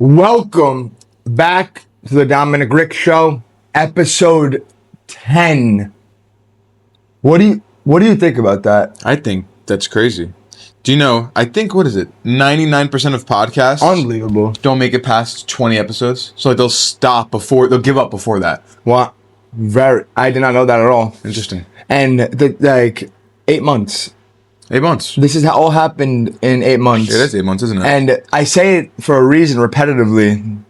Welcome back to the Domenicricc Show, episode 10. What do you think about that? I think that's crazy. Do you know, I think, 99% of podcasts Unbelievable. don't make it past 20 episodes. So they'll they'll give up before that. Well, I did not know that at all. Interesting. And 8 months. 8 months. This has all happened in 8 months. It is 8 months, isn't it? And I say it for a reason repetitively.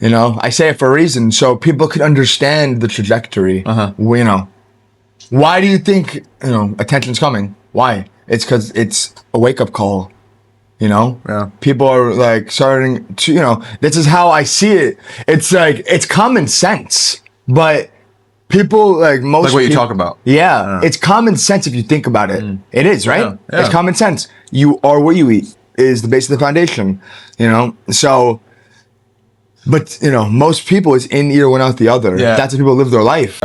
You know, I say it for a reason so people can understand the trajectory. You know, why do you think, attention's coming? Why? It's because it's a wake-up call. You know? Yeah. People are like starting to, this is how I see it. It's like, it's common sense. But people like most like what you people, talk about. Yeah. It's common sense if you think about it. It is, right? Yeah. It's common sense. You are what you eat is the base of the foundation. So but most people is in either one out the other. Yeah. That's how people live their life.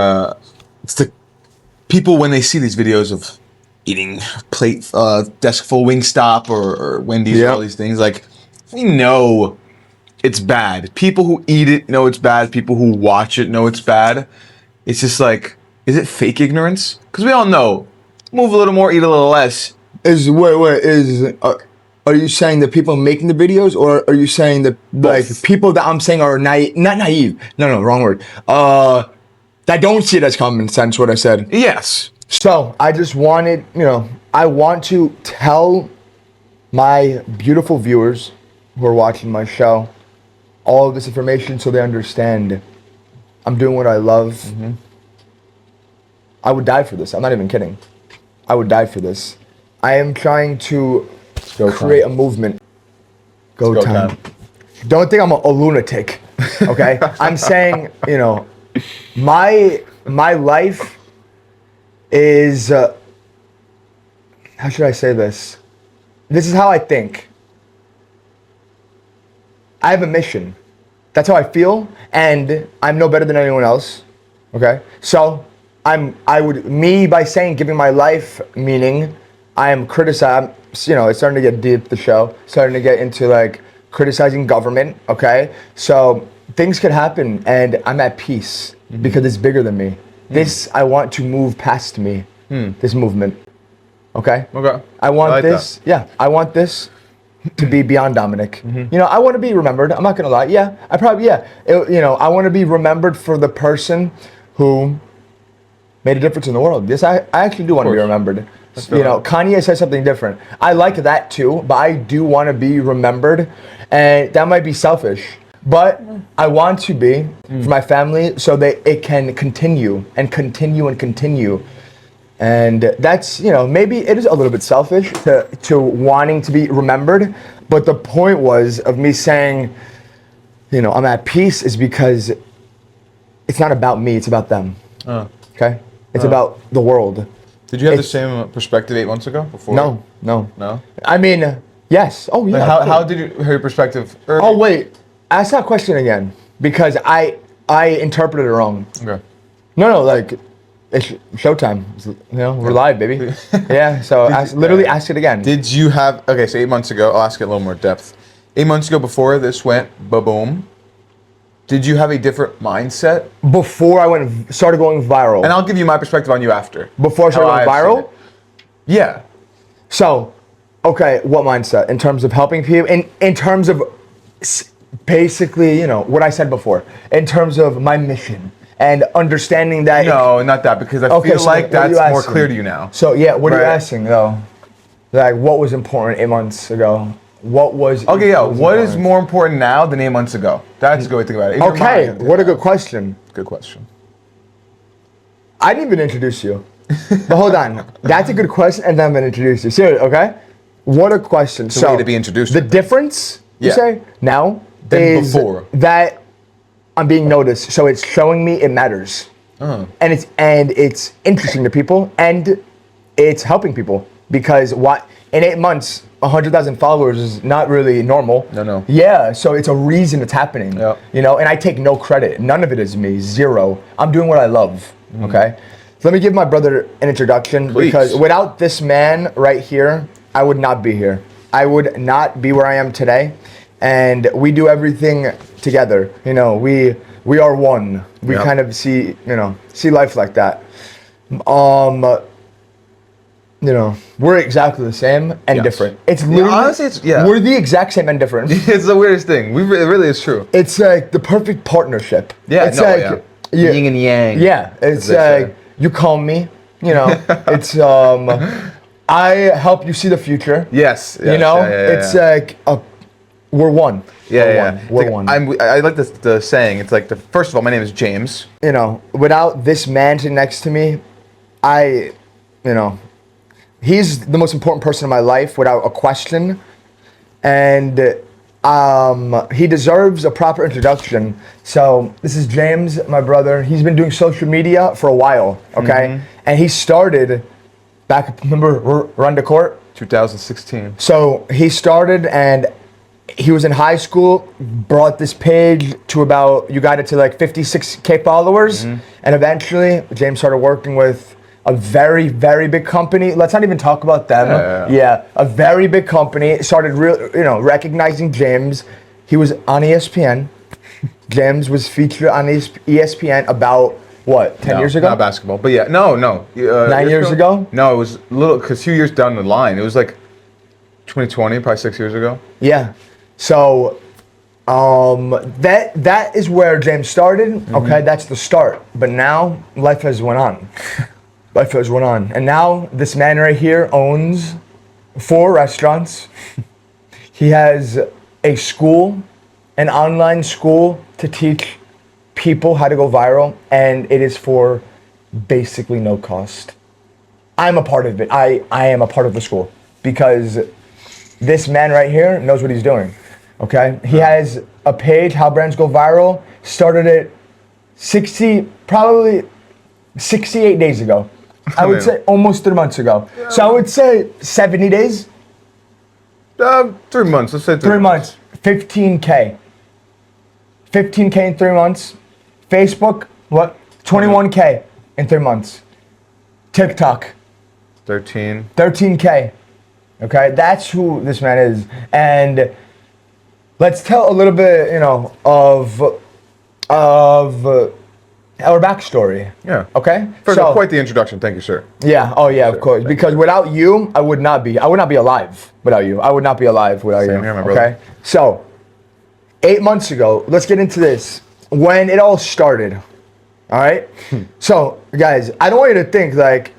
It's the people when they see these videos of eating desk full Wingstop or Wendy's or all these things, like, we know it's bad. People who eat it know it's bad. People who watch it know it's bad. It's just like, is it fake ignorance? Because we all know, move a little more, eat a little less. Are you saying that people making the videos, or are you saying that people that I'm saying are not naive? No, wrong word. That don't see it as common sense. What I said. Yes. So I just wanted, I want to tell my beautiful viewers who are watching my show all of this information so they understand I'm doing what I love. I would die for this. I'm not even kidding. I would die for this. I am trying to create a movement. Go time. Don't think I'm a lunatic, okay? I'm saying, my life is, how should I say this? This is how I think. I have a mission. That's how I feel, and I'm no better than anyone else, okay? So, by saying giving my life meaning, I am criticized. It's starting to get deep, the show. Starting to get into criticizing government, okay? So things could happen and I'm at peace because it's bigger than me. This, I want to move past me, this movement, okay? Okay. I want this, I want this to be beyond Dominic. I want to be remembered. I'm not going to lie. I want to be remembered for the person who made a difference in the world. Yes, I actually do want to be remembered. Kanye said something different. I like that too, but I do want to be remembered, and that might be selfish, but I want to be for my family so that it can continue and continue and continue. And that's, maybe it is a little bit selfish to wanting to be remembered, but the point was of me saying, I'm at peace is because it's not about me, it's about them. Okay? It's about the world. Did you have the same perspective 8 months ago? Before? No. No? I mean, yes. Oh, yeah. How did your perspective... Oh, wait. Ask that question again. Because I interpreted it wrong. Okay. No, it's showtime. We're live, baby. Yeah, so ask it again. Did you have... Okay, so 8 months ago, I'll ask it a little more depth. 8 months ago, before this went ba-boom, did you have a different mindset? Before I started going viral. And I'll give you my perspective on you after. Before I started going viral? Yeah. So, okay, what mindset? In terms of helping people? In terms of basically, what I said before. In terms of my mission and understanding that... No, not that, because I feel like that's more clear to you now. So, what are you asking, though? What was important 8 months ago? What is more important now than 8 months ago? That's a good way to think about it. Okay, what a good question. Good question. I didn't even introduce you. But hold on. That's a good question, and then I'm going to introduce you. Seriously, okay? What a question. It's a way to be introduced. The difference, you say, now, is before. That I'm being noticed. So it's showing me it matters. And it's interesting to people, and it's helping people. Because in 8 months... 100,000 followers is not really normal. No. Yeah, so it's a reason it's happening. Yep. And I take no credit. None of it is me. Zero. I'm doing what I love. Okay? So let me give my brother an introduction. Please. Because without this man right here, I would not be here. I would not be where I am today. and we do everything together. You know, we are one. We Yep. kind of see life like that. You know, we're exactly the same and Yes. different. It's literally, honestly, we're the exact same and different. It's the weirdest thing. It really is true. It's like the perfect partnership. Yeah, it's no, like, yeah. Yin and yang. Yeah, it's as they say. like you call me, you know. It's I help you see the future. Yes. You know, yeah, it's like we're one. Yeah, We're It's one. like, I like the saying. It's like first of all, my name is James. You know, without this man sitting next to me, he's the most important person in my life without a question, and he deserves a proper introduction. So this is James, my brother. He's been doing social media for a while, okay? And he started back, remember Run to Court? 2016. So he started and he was in high school, brought this page to about, you got it to like 56K followers. And eventually James started working with a very, very big company. Let's not even talk about them. Yeah, a very big company. Started recognizing James. He was on ESPN. James was featured on ESPN about, what, 10 years ago? Not basketball, but yeah, no. 9 years ago? No, it was a little, because a few years down the line. It was like 2020, probably 6 years ago. Yeah. So that is where James started. Okay, that's the start. But now life has went on. Life has went on. And now this man right here owns 4 restaurants. He has a school, an online school to teach people how to go viral, and it is for basically no cost. I'm a part of it. I am a part of the school because this man right here knows what he's doing. Okay? He has a page, How Brands Go Viral, started it 68 days ago. I would say almost 3 months ago. So I would say 70 days. 3 months. Let's say 3 months. 15K. 15K in 3 months. Facebook, what? 21K in 3 months. TikTok. 13. 13K. Okay, that's who this man is. And let's tell a little bit, of our backstory. Yeah. Okay? First of all, quite the introduction. Thank you, sir. Yeah, oh yeah, of course. Because without you, I would not be alive without you. I would not be alive without you. Same here, my brother. Okay? So, 8 months ago, let's get into this. When it all started, all right? So, guys, I don't want you to think like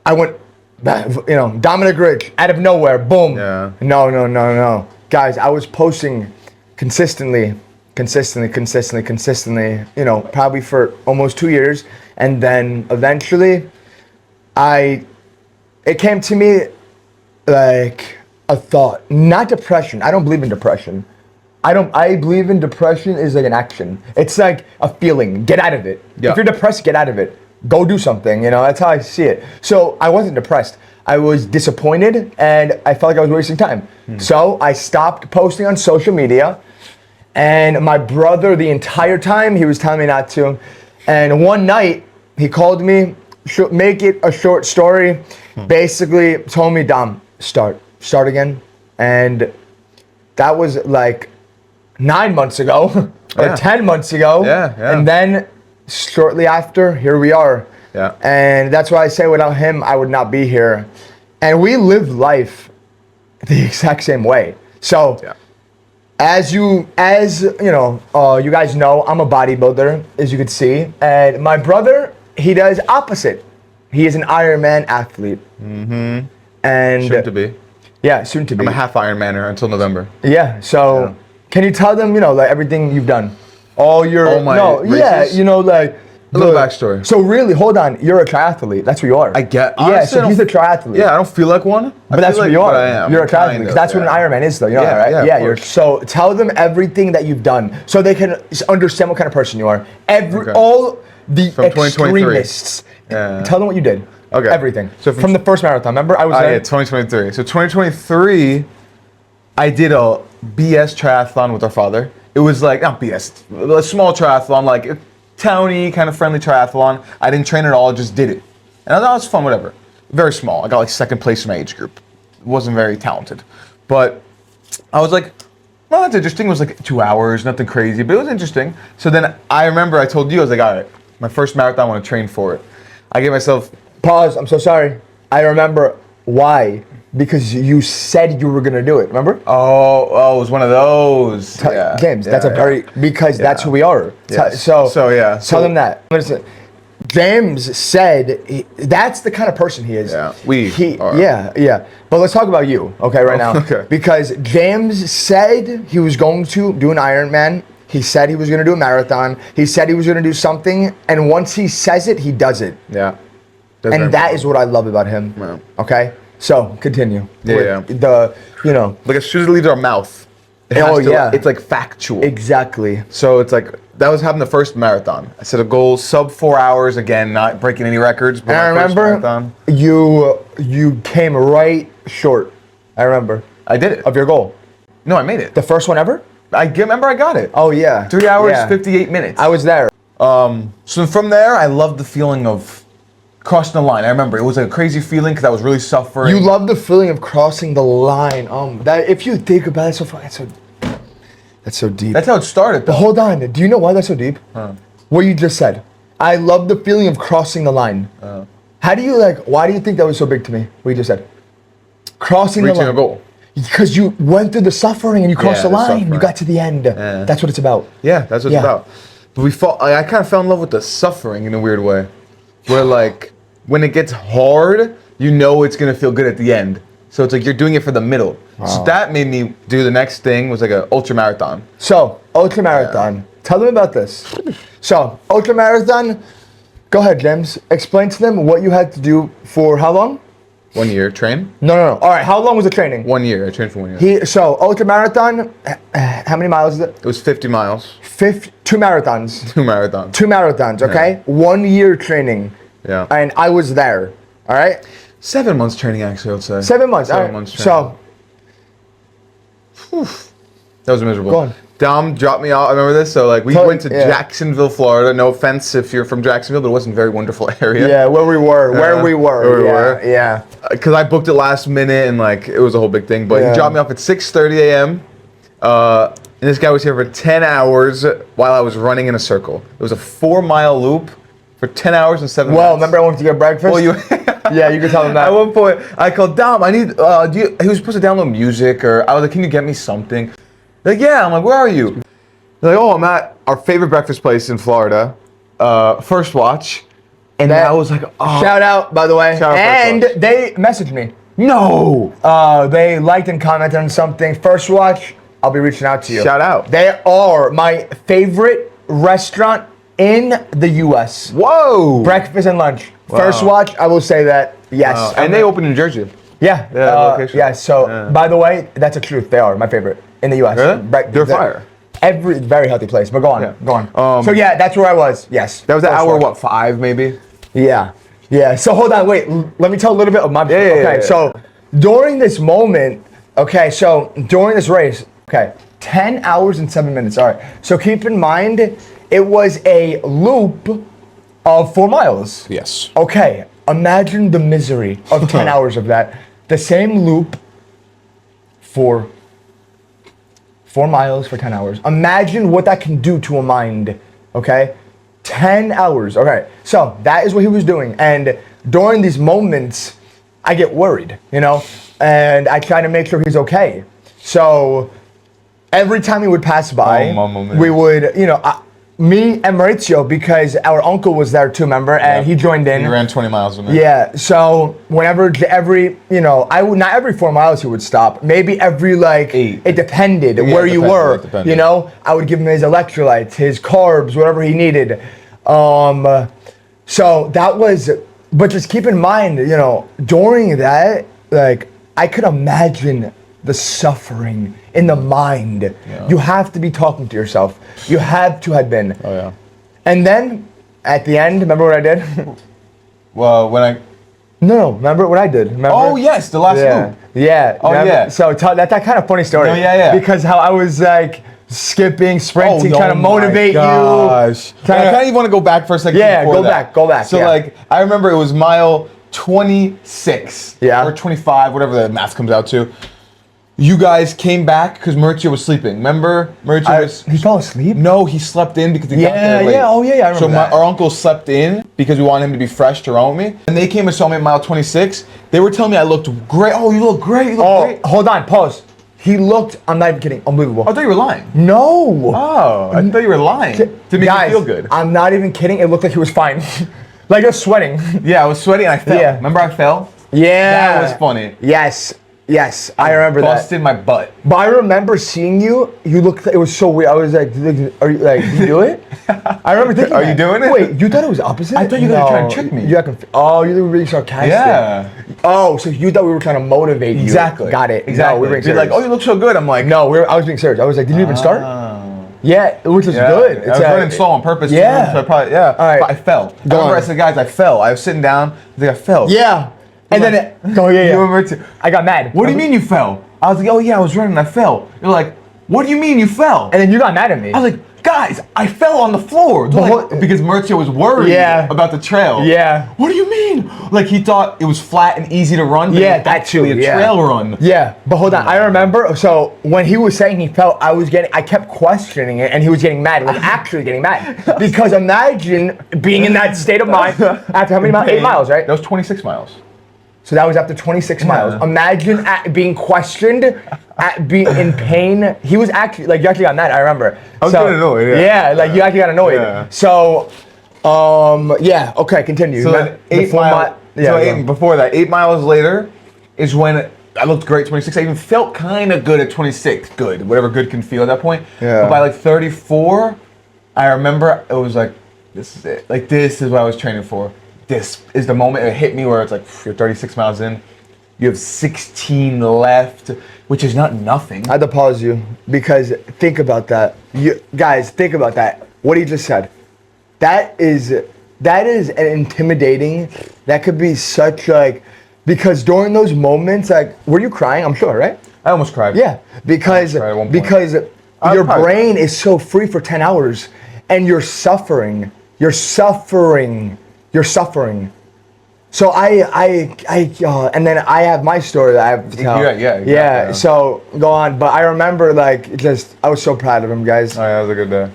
I went, Domenicricc out of nowhere, boom. Yeah. No. Guys, I was posting consistently, probably for almost 2 years. And then eventually, it came to me like a thought, not depression. I don't believe in depression. I believe in depression is like an action. It's like a feeling. Get out of it. Yeah. If you're depressed, get out of it. Go do something, that's how I see it. So I wasn't depressed. I was disappointed and I felt like I was wasting time. So I stopped posting on social media, and my brother, the entire time, he was telling me not to. And one night he called me, make it a short story, basically told me, Dom, start again. And that was like 9 months ago or 10 months ago. Yeah. And then shortly after, here we are. Yeah. And that's why I say without him, I would not be here. And we live life the exact same way. So, as you guys know, I'm a bodybuilder, as you could see. And my brother, he does opposite. He is an Ironman athlete. And Soon to be. Yeah, soon to be. I'm a half Ironmaner until November. Yeah. So, can you tell them, like everything you've done? All my races? A little backstory. So really, hold on, you're a triathlete. That's what you are. Honestly, he's a triathlete. Yeah, I don't feel like one. But that's what you are. I am. You're a triathlete. Because that's what an Ironman is, though. You know that, right? Yeah, You're. So tell them everything that you've done, so they can understand what kind of person you are. All the From 2023. extremists. Yeah. Tell them what you did. Okay. Everything. So from the first marathon, remember? I was there. Yeah, 2023. So 2023, I did a BS triathlon with our father. It was like, not BS, a small triathlon, like a towny, kind of friendly triathlon. I didn't train at all, just did it. And I thought it was fun, whatever. Very small. I got like second place in my age group. Wasn't very talented. But I was like, well, that's interesting. It was like 2 hours, nothing crazy, but it was interesting. So then I remember I told you, I was like, all right, my first marathon, I want to train for it. I gave myself... Pause, I'm so sorry. I remember why. Because you said you were going to do it, remember? Oh, it was one of those. James, that's because that's who we are. Yes. So So tell them that. Listen, James said that's the kind of person he is. Yeah, we are. Yeah. But let's talk about you, okay, right now. Okay. Because James said he was going to do an Ironman. He said he was going to do a marathon. He said he was going to do something. And once he says it, he does it. Yeah. And that is what I love about him. Yeah. Okay? So, continue. Yeah. Like as soon as it leaves our mouth. It's like factual. Exactly. So it's like, that was having the first marathon. I set a goal, sub 4 hours, again, not breaking any records. But and I remember you came right short. I remember. I did it. Of your goal. No, I made it. The first one ever? I got it. Oh, yeah. 3 hours, 58 minutes. I was there. So from there, I loved the feeling of crossing the line. I remember it was a crazy feeling because I was really suffering. You love the feeling of crossing the line. That if you think about it, that's so deep. That's how it started. But hold on. Do you know why that's so deep? What you just said. I love the feeling of crossing the line. How do you why do you think that was so big to me? What you just said. Crossing the line. Reaching a goal. Because you went through the suffering and you crossed the line. Suffering. You got to the end. That's what it's about. Yeah, that's what it's about. But I kind of fell in love with the suffering in a weird way. Where when it gets hard, you know it's gonna feel good at the end. So it's like you're doing it for the middle. Wow. So that made me do the next thing was like an ultra marathon. So ultra marathon. Tell them about this. So ultra marathon. Go ahead, James. Explain to them what you had to do for how long? 1 year train. No. All right. How long was the training? 1 year. I trained for 1 year. So ultra marathon. How many miles is it? It was 50 miles. 2 marathons. 2 marathons. 2 marathons. Okay. Yeah. 1 year training. Yeah. And I was there. All right. 7 months training, actually, I would say. 7 months. 7 right. months training. So. That was miserable. Go on. Dom dropped me off. I remember this. So we went to Jacksonville, Florida. No offense if you're from Jacksonville, but it wasn't a very wonderful area. Yeah, where we were. Yeah. Because I booked it last minute and it was a whole big thing. But he dropped me off at 6:30 a.m. And this guy was here for 10 hours while I was running in a circle. It was a 4-mile loop for 10 hours and 7 minutes. Well, remember I went to get breakfast? Well, yeah, you can tell him that. At one point, I called Dom. I need. He was supposed to download music, or I was like, "Can you get me something?" They're like, "Yeah." I'm like, "Where are you?" They're like, "Oh, I'm at our favorite breakfast place in Florida, First Watch." And I was like, "Oh." Shout out, by the way. Shout out and First Watch. they messaged me. No. They liked and commented on something. First Watch, I'll be reaching out to you. Shout out. They are my favorite restaurant in the U.S. Whoa. Breakfast and lunch. Wow. First Watch, I will say that. Yes. Wow. And they opened in Jersey. Yeah. Location. Yeah. So, by the way, that's a truth. They are my favorite in the U.S. Really? They're fire. Very healthy place. But go on. Yeah. Go on. So yeah, that's where I was. Yes. That was at hour 5 maybe. Yeah. So hold on. Wait. Let me tell a little bit of my. Yeah. So during this moment. Okay. So during this race. Okay. 10 hours and 7 minutes. All right. So keep in mind, it was a loop of 4 miles. Yes. Okay. Imagine the misery of 10 hours of that. The same loop for 4 miles for 10 hours. Imagine what that can do to a mind. Okay. 10 hours. Okay. So that is what he was doing. And during these moments, I get worried, and I try to make sure he's okay. So every time he would pass by, we would, me and Maurizio, because our uncle was there too, remember? And he joined in. He ran 20 miles a minute. Yeah, so whenever not every 4 miles he would stop. Maybe every 8. It depended where you were. I would give him his electrolytes, his carbs, whatever he needed. So that was, but just keep in mind, during that, I could imagine the suffering in the mind. Yeah. You have to be talking to yourself. You have to have been. Oh yeah. And then at the end, remember what I did? Well, when I. No, remember what I did? Remember? Oh yes, the last loop. Yeah. Oh remember? yeah. So that's that kind of funny story. Oh yeah. Because how I was skipping, sprinting, trying to motivate you. I kind of even want to go back for a second. Yeah, go back. So I remember it was mile 26. Yeah. Or 25, whatever the math comes out to. You guys came back because Maurizio was sleeping. Remember? Maurizio was... He fell asleep? No, he slept in because he got there late. Oh yeah, I remember So that. our uncle slept in because we wanted him to be fresh to run with me. And they came and saw me at mile 26. They were telling me I looked great. Oh, you look great. You look great. Hold on, pause. He looked, I'm not even kidding, unbelievable. I thought you were lying. No. Oh, I thought you were lying to make Guys, me feel good. I'm not even kidding. It looked like he was fine. Like I was sweating. Yeah, I was sweaty and I fell. Yeah. Remember I fell? Yeah. That was funny. Yes, I remember that. Busted my butt. But I remember seeing you. You looked. It was so weird. I was like, "Are you like? Did you do it?" I remember thinking, Are you doing it? Wait, you thought it was opposite? I thought you were gonna try and trick me. You oh, you were really sarcastic. Yeah. Oh, so you thought we were trying to motivate you? Exactly. Got it. Exactly. No, we were being You're like, serious. oh, you look so good. I'm like, No, I was being serious. I was like, did you even start? Yeah, which is good. I was running slow on purpose. Yeah. Too, so I probably, yeah. All right. But I fell. I Go remember on. I said, guys, I fell. I was sitting down. I think I fell. Yeah. And You're then like, oh yeah. You remember too. I got mad. What do you mean you fell? I was like, oh yeah, I was running and I fell. You're like, what do you mean you fell? And then you got mad at me. I was like, guys, I fell on the floor. They're like, because Maurizio was worried about the trail. Yeah. What do you mean? Like he thought it was flat and easy to run. But Yeah, it was that too. actually a trail run. Yeah, but hold on. I remember. So when he was saying he fell, I kept questioning it, and he was getting mad. He was actually getting mad because imagine being in that state of mind after how many miles? 8 miles, right? That was 26 miles. So that was after 26 miles. Imagine being questioned, being in pain. He was actually like, you actually got mad. I remember. I was getting annoyed. Yeah. Like you actually got annoyed. Yeah. So, yeah. Okay, continue. So then before that, 8 miles later is when I looked great 26. I even felt kind of good at 26. Good, whatever good can feel at that point. Yeah. But by like 34, I remember it was like, this is it. Like this is what I was training for. This is the moment it hit me where it's like, you're 36 miles in. You have 16 left, which is not nothing. I had to pause you because think about that. You guys, think about that. What he just said. That is an intimidating. That could be such like, because during those moments, like, were you crying? I'm sure, right? I almost cried. Yeah, because cried at one point. your brain is so free for 10 hours, and you're suffering. You're suffering. So and then I have my story that I have to tell. Yeah. So go on, but I remember like I was so proud of him, guys. Oh, yeah, that was a good day.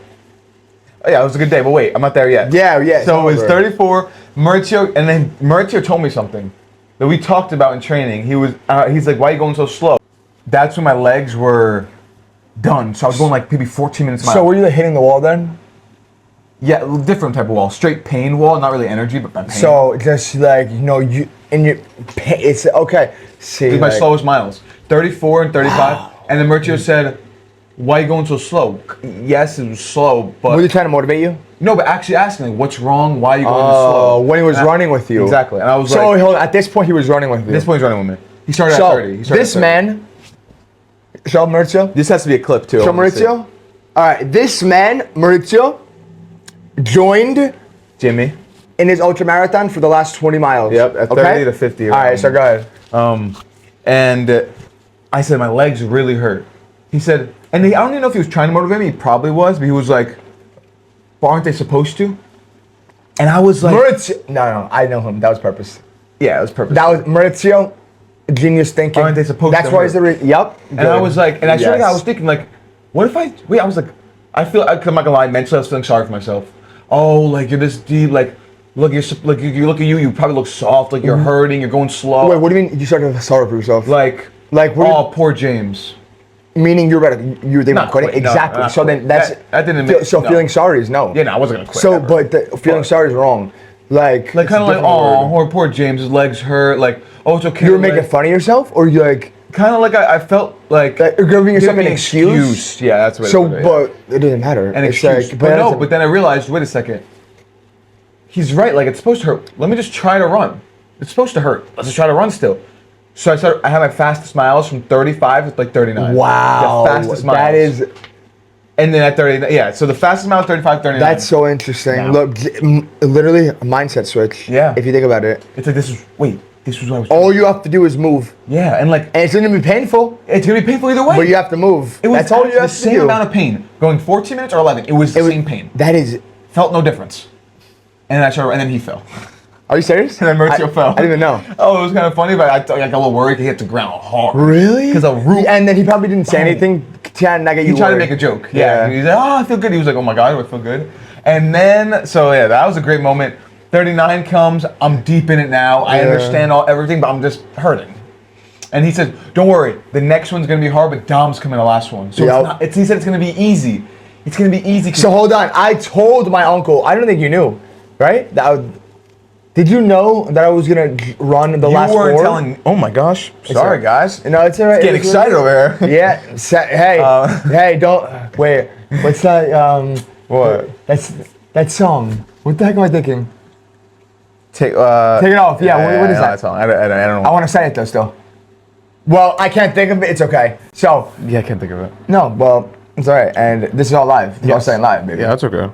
Oh, yeah, it was a good day, but wait, I'm not there yet. Yeah. So it was 34, Maurizio, and then Maurizio told me something that we talked about in training. He's like, why are you going so slow? That's when my legs were done. So I was going like maybe 14 minutes a mile. So were you like hitting the wall then? Yeah, different type of wall. Straight pain wall, not really energy, but pain. So just like, it's okay. See, It was my slowest miles. 34 and 35. Wow. And then Maurizio said, why are you going so slow? Yes, it was slow, but... Were they trying to motivate you? No, but actually asking, like, what's wrong? Why are you going so slow? When he was running with you. Exactly. And I was so hold on, at this point he was running with you. At this point he's running with me. He started at 30. This man, show Maurizio. This has to be a clip too. Show Maurizio. Alright, this man, Maurizio, joined Jimmy in his ultra marathon for the last 20 miles. Yep, at 30 to 50. Alright, so go ahead. And I said, my legs really hurt. He said, and I don't even know if he was trying to motivate me. He probably was, but he was like, but aren't they supposed to? And I was like... Maurizio, no, I know him. That was purpose. Yeah, it was purpose. That was Maurizio, genius thinking. Aren't they supposed to? That's why he's the... Yep. And I was like, and I swear to God, I was thinking like, what if I was like, I I'm not gonna lie, mentally I was feeling sorry for myself. Oh, like you're this deep, like, look, you look at you probably look soft, like you're hurting, you're going slow. Wait, what do you mean you started to feel sorry for yourself? Like oh, poor James. Meaning they were quitting? Exactly. No, so then that's... That didn't make... So feeling sorry is no. Yeah, no, I wasn't gonna quit. So, but feeling sorry is wrong. Like kind of like, oh, poor James, his legs hurt, like, oh, it's okay. You were making fun of yourself? Or you like... Kind of like I felt like... You're giving yourself an excuse? Yeah, that's what it is. But it doesn't matter. An excuse. Like, but then I realized, wait a second. He's right, like it's supposed to hurt. Let me just try to run. It's supposed to hurt. Let's just try to run still. So I had my fastest miles from 35 to like 39. Wow. The fastest miles. That is... And then at 30, yeah, so the fastest mile 35, 39. That's so interesting. Wow. Look, literally a mindset switch. Yeah. If you think about it. It's like, this was what I was all you have to do is move. Yeah, and it's gonna be painful. It's gonna be painful either way. But you have to move. That's all you have to do. The same amount of pain. Going 14 minutes or 11, it was the same pain. That is... Felt no difference. And then and then he fell. Are you serious? And then Maurizio fell. I didn't even know. Oh, it was kind of funny, but I got a little worried. He hit the ground hard. Really? Because a root. And then he probably didn't say anything to not get you He tried to worried. make a joke. Yeah. He's like, oh, I feel good. He was like, oh my God, I feel good. And then, so yeah, that was a great moment. 39 comes. I'm deep in it now. I understand everything, but I'm just hurting. And he said, don't worry. The next one's going to be hard, but Dom's coming the last one. So he said it's going to be easy. It's going to be easy. So hold on. I told my uncle, I don't think you knew, right? Did you know that I was going to run the last 4? You weren't telling. Oh my gosh. Sorry, guys. No, it's all right. Getting excited over here. Yeah. Hey, don't. Wait. What's that? What? That song. What the heck am I thinking? Take it off. Yeah. What is that? Song. I don't know. I want to say it though still. Well, I can't think of it. It's okay. So. Yeah, I can't think of it. No. Well, it's all right. And this is all live. This is all saying live, baby. Yeah, that's okay.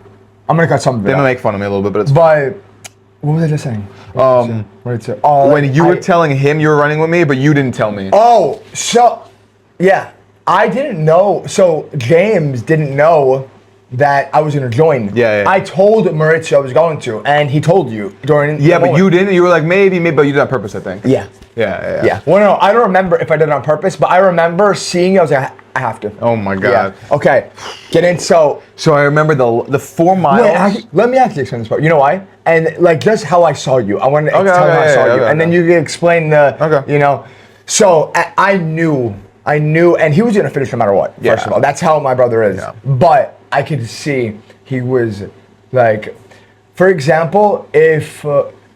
I'm gonna cut some of it. They out. make fun of me a little bit, but it's. But what was I just saying? When you were telling him you were running with me, but you didn't tell me. Oh, so yeah, I didn't know. So James didn't know that I was gonna join. Yeah. I told Maurizio I was going to, and he told you during. Yeah, the but you didn't. You were like maybe, but you did it on purpose, I think. Yeah. Yeah. Well, no, I don't remember if I did it on purpose, but I remember seeing you. I was like, I have to. Oh my God. Yeah. Okay. Get in. So I remember the 4 miles. Wait, let me actually explain this part. You know why? And like just how I saw you. I want to tell you how I saw you, and then you can explain the. Okay. You know, so I knew, and he was gonna finish no matter what. First of all, that's how my brother is. Yeah. But I could see he was like, for example, if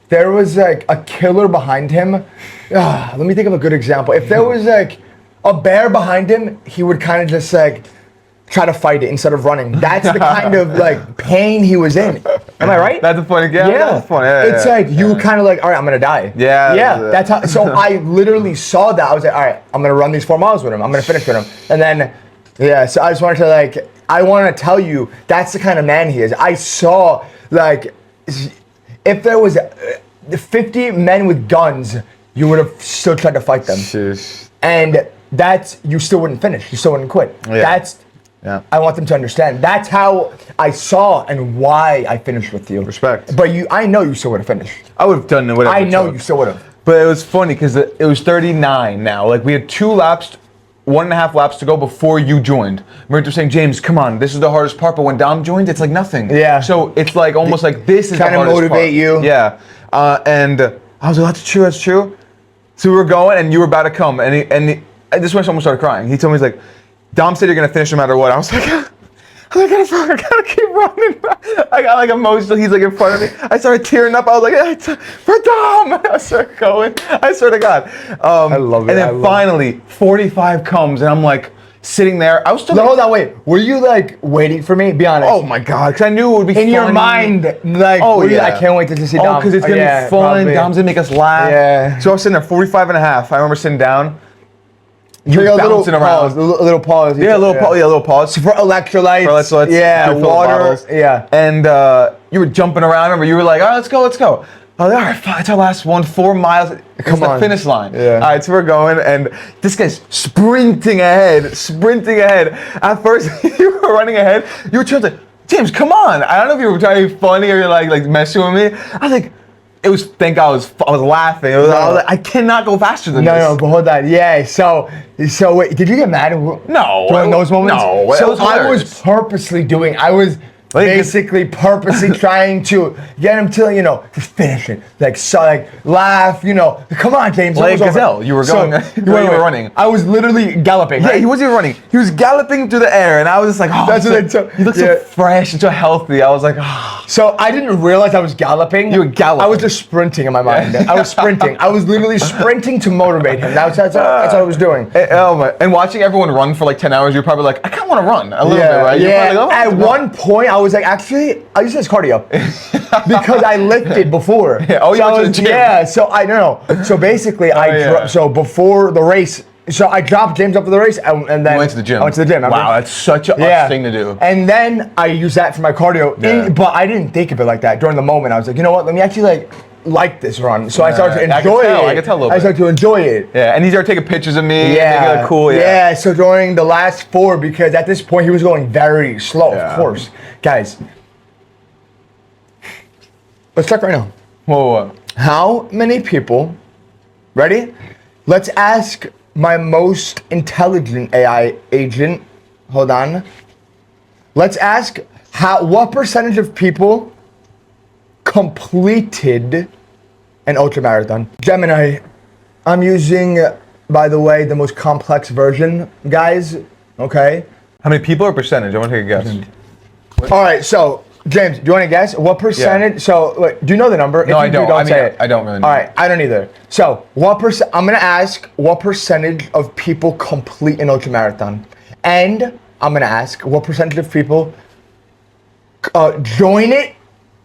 there was like a killer behind him. Let me think of a good example. If there was like a bear behind him, he would kind of just like try to fight it instead of running. That's the kind of like pain he was in. Am I right? That's a funny game. Yeah. That's funny. It's like you kind of like, all right, I'm gonna die. Yeah. That's how. So I literally saw that. I was like, all right, I'm gonna run these 4 miles with him. I'm gonna finish with him. And then, so I just wanted to like, I want to tell you that's the kind of man he is. I saw like, if there was 50 men with guns, you would have still tried to fight them. Sheesh. And you still wouldn't finish. You still wouldn't quit. Yeah. I want them to understand. That's how I saw and why I finished with you. Respect. But I know you still would have finished. I would have done whatever. I know you still would have. But it was funny because it was 39 now. Like we had 2 laps, 1.5 laps to go before you joined. Maurizio was saying, James, come on, this is the hardest part. But when Dom joined, it's like nothing. Yeah. So it's like almost like this is trying the to hardest motivate part. you. Yeah. And I was like, that's true. So we were going, and you were about to come, and this is when someone started crying. He told me, he's like, Dom said you're gonna finish no matter what. I was like, I gotta keep running. I got like emotional. He's like in front of me. I started tearing up. I was like, for Dom. I started going. I swear to God. I love it. And then finally, 45 comes, and I'm like sitting there. I was still. No, hold on, wait. Were you like waiting for me? Be honest. Oh my God, because I knew it would be in your mind, like, I can't wait to see Dom. because it's gonna be fun. Probably. Dom's gonna make us laugh. Yeah. So I was sitting there 45 and a half. I remember sitting down. You You're like bouncing around. a little pause. Yeah, a little pause. For electrolytes. Electrolytes. Yeah, refill water. bottles. Yeah. And you were jumping around. Remember, you were like, all right, let's go. I was like, all right, fine, it's our last one, 4 miles. It's the finish line. Yeah. All right, so we're going, and this guy's sprinting ahead. At first, you were running ahead. You were trying to, James, come on. I don't know if you were trying to be funny or you're like messing with me. I was like, thank God I was laughing. I was like, I cannot go faster than this. No, but hold on. Yeah, so wait, did you get mad? No. During those moments? No. So I was purposely basically purposely trying to get him to, just finish it. Laugh, come on, James. Like gazelle, you were going, you were running. I was literally galloping. Yeah, right? he wasn't even running. He was galloping through the air, and I was just like, oh, you look so fresh and so healthy. I was like, oh. So I didn't realize I was galloping. You were galloping. I was just sprinting in my mind. I was sprinting. I was literally sprinting to motivate him. That's what I was doing. And watching everyone run for like 10 hours, you're probably like, I kind of want to run a little bit, right? Yeah. Like, At one point, I was like, actually, I use this cardio because I lifted before. Yeah. Oh, you went to the gym. Yeah. So I don't know. So basically, so before the race. So I dropped James up for the race, and then you went to the gym. I went to the gym. Wow, that's such a us thing to do. And then I used that for my cardio, but I didn't think of it like that. During the moment, I was like, you know what? Let me actually like this run. So I started to enjoy it. I could tell a little bit. I started to enjoy it. Yeah, and he started taking pictures of me. Yeah, and they look cool. Yeah. So during the last 4, because at this point he was going very slow. Of course, guys. Let's check right now. Whoa. How many people, ready? Let's ask my most intelligent AI agent, hold on. Let's ask what percentage of people completed an ultramarathon? Gemini, I'm using, by the way, the most complex version, guys, okay? How many people or percentage? I want to take a guess. All right, so James, do you want to guess what percentage? Yeah. So, wait, do you know the number? No, if I you don't. Do, say it. I don't really know. All right, I don't either. So, what percent? I'm gonna ask what percentage of people complete an ultramarathon, and I'm gonna ask what percentage of people join it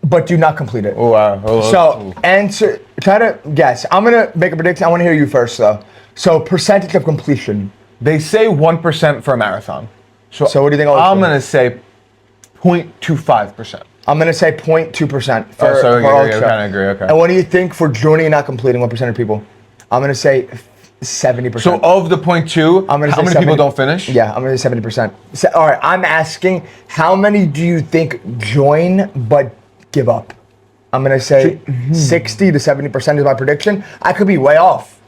but do not complete it. Oh, wow. So, answer. Try to guess. I'm gonna make a prediction. I want to hear you first, though. So, percentage of completion. They say 1% for a marathon. So what do you think? I'm going to say 0.25%. I'm going to say 0.2% for so for I ultra. kind of agree, okay. And what do you think for joining and not completing? What percent of people? I'm going to say 70%. So of the 0.2, I'm gonna how say many 70, people don't finish? Yeah, I'm going to say 70%. All right, I'm asking how many do you think join but give up? I'm going to say 60 to 70% is my prediction. I could be way off.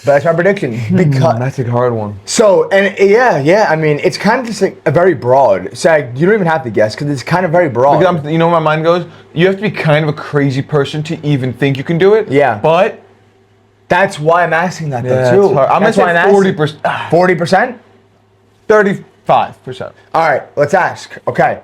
But that's my prediction. Because That's a hard one. so, and yeah, I mean, it's kind of just like a very broad. So you don't even have to guess because it's kind of very broad. Because you know where my mind goes? You have to be kind of a crazy person to even think you can do it. Yeah. But That's why I'm asking that yeah, though it's too. hard. I'm going That's why to say I'm 40%. 40%? 35%. All right, let's ask. Okay.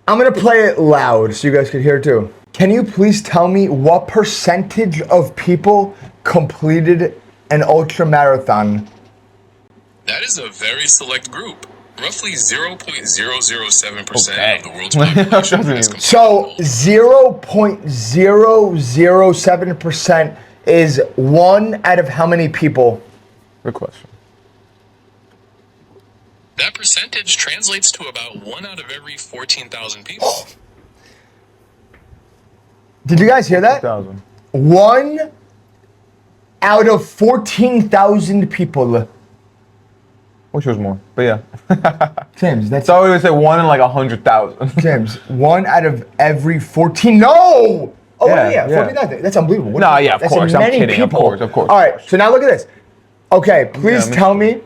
I'm going to play it loud so you guys can hear it too. Can you please tell me what percentage of people completed an ultra marathon? That is a very select group. Roughly 0.007% Okay. of the world's population has completed So an 0.007% is 1 out of how many people? Good question. That percentage translates to about 1 out of every 14,000 people. Did you guys hear that? 1,000. 1 out of 14,000 people. Wish it was more, but yeah. James, that's So I would say 1 in like 100,000. James. 1 out of every 14. No! Oh Yeah, yeah, yeah. 14,000. That's unbelievable. What No, is- yeah, of that's course. I'm many kidding. Of people. course, of course. All right, so now look at this. Okay, please Yeah, tell me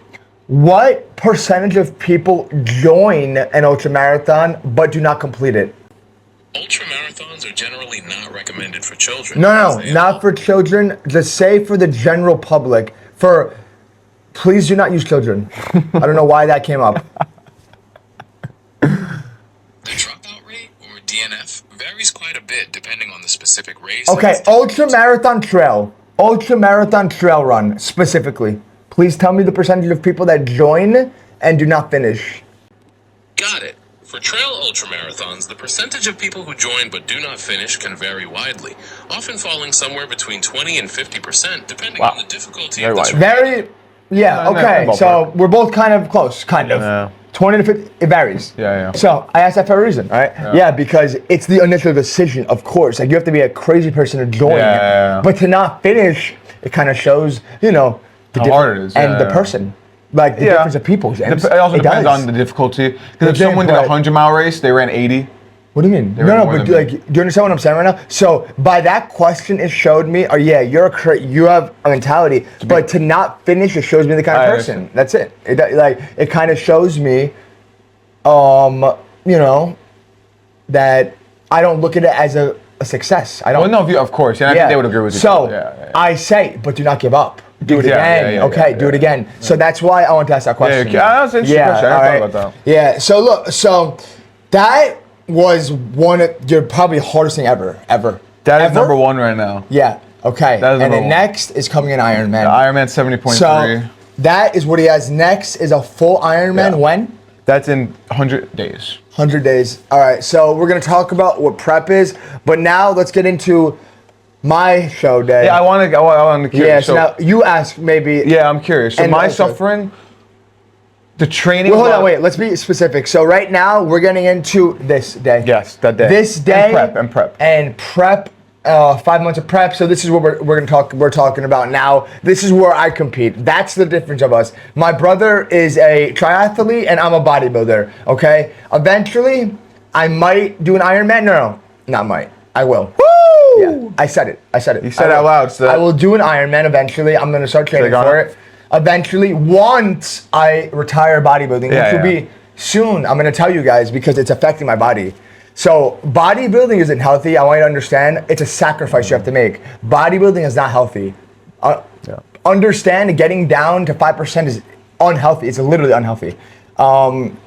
what percentage of people join an ultramarathon but do not complete it? Ultramarathons are generally not recommended for children. No, as they not for children. Just say for the general public. Please do not use children. I don't know why that came up. The dropout rate, or DNF, varies quite a bit depending on the specific race. Okay, ultramarathon trail run specifically. Please tell me the percentage of people that join and do not finish. Got it. For trail ultramarathons, the percentage of people who join but do not finish can vary widely, often falling somewhere between 20 and 50%, depending on the difficulty Very of the wide. terrain. Very, yeah, No, okay. ballpark. So we're both kind of close, kind of. Yeah. 20 to 50, it varies. Yeah. So I asked that for a reason, right? Yeah, because it's the initial decision, of course. Like you have to be a crazy person to join, Yeah. but to not finish, it kind of shows, the How hard it is, and the yeah. person, like the difference of people. James. It also depends does. on the difficulty. But Because if then, someone did a but- 100-mile race, they ran 80. What do you mean? were No, more but than like, do you understand what I'm saying right now? So by that question, it showed me, you have a mentality, but to not finish, it shows me the kind of I person. That's it. It kind of shows me, that I don't look at it as a success. I don't. Well, no, of course. And I think they would agree with you. So Yeah. I say, but do not give up. Do it again. Yeah, Okay, do it again. So that's why I want to ask that question. That's an interesting question. I all hadn't thought about that. Yeah. So look, that was one of your probably hardest thing ever. That is Ever? number 1 right now. Yeah. Okay. That is And number then one. next is coming in Iron Man. Ironman 70.3. So that is what he has next. Is a full Iron Man. Yeah. When? That's in 100 days. 100 days. All right, so we're going to talk about what prep is, but now let's get into my show day. Yeah, I want to curious. Yeah, so now you ask maybe. Yeah, I'm curious. So And my also- suffering, the training. Well, hold on, wait, let's be specific. So right now we're getting into this day. Yes, that day. This day. And prep. And prep. 5 months of prep. So this is what we're talking about now. This is where I compete. That's the difference of us. My brother is a triathlete and I'm a bodybuilder. Okay. Eventually, I might do an Ironman. No, not might. I will. Woo! Yeah, I said it. You said it out loud. So I will do an Ironman eventually. I'm gonna start training for it. Eventually, once I retire bodybuilding, which will be soon, I'm gonna tell you guys because it's affecting my body. So bodybuilding isn't healthy. I want you to understand. It's a sacrifice you have to make. Bodybuilding is not healthy. Understand getting down to 5% is unhealthy. It's literally unhealthy.